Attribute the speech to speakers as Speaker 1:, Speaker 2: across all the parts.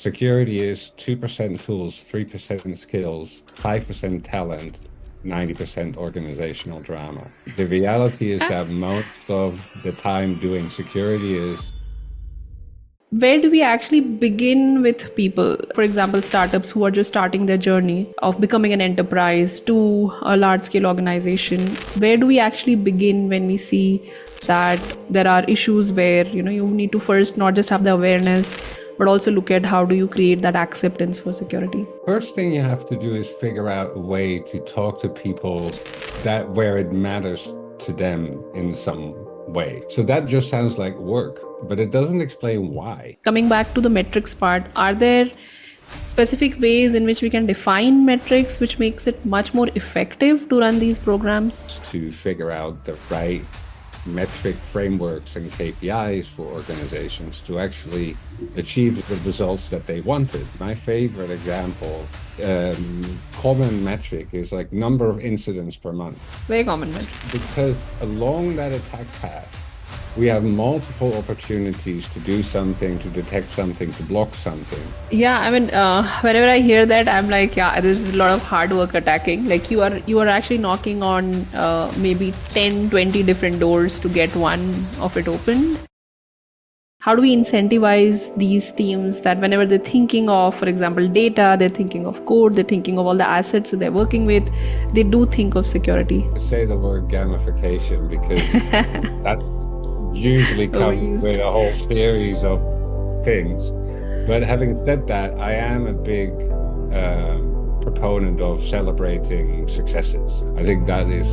Speaker 1: Security is 2% tools, 3% skills, 5% talent, 90% organizational drama. The reality is that most of the time doing security is.
Speaker 2: Where do we actually begin with people? For example, startups who are just starting their journey of becoming an enterprise to a large scale organization. Where do we actually begin when we see that there are issues where, you need to first not just have the awareness, but also look at how do you create that acceptance for security?
Speaker 1: First thing you have to do is figure out a way to talk to people that where it matters to them in some way. So that just sounds like work, but it doesn't explain why.
Speaker 2: Coming back to the metrics part, are there specific ways in which we can define metrics which makes it much more effective to run these programs?
Speaker 1: To figure out the right metric frameworks and KPIs for organizations to actually achieve the results that they wanted. My favorite example, common metric is like number of incidents per month.
Speaker 2: Very common metric.
Speaker 1: Because along that attack path, we have multiple opportunities to do something, to detect something, to block something.
Speaker 2: Yeah, I mean, whenever I hear that, I'm like, yeah, this is a lot of hard work attacking. Like you are actually knocking on maybe 10, 20 different doors to get one of it opened. How do we incentivize these teams that whenever they're thinking of, for example, data, they're thinking of code, they're thinking of all the assets that they're working with, they do think of security?
Speaker 1: I say the word gamification because that's usually comes with a whole series of things. But having said that, I am a big proponent of celebrating successes. I think that is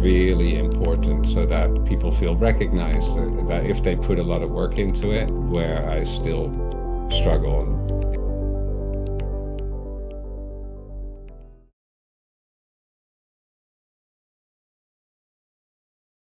Speaker 1: really important so that people feel recognized, that if they put a lot of work into it, where I still struggle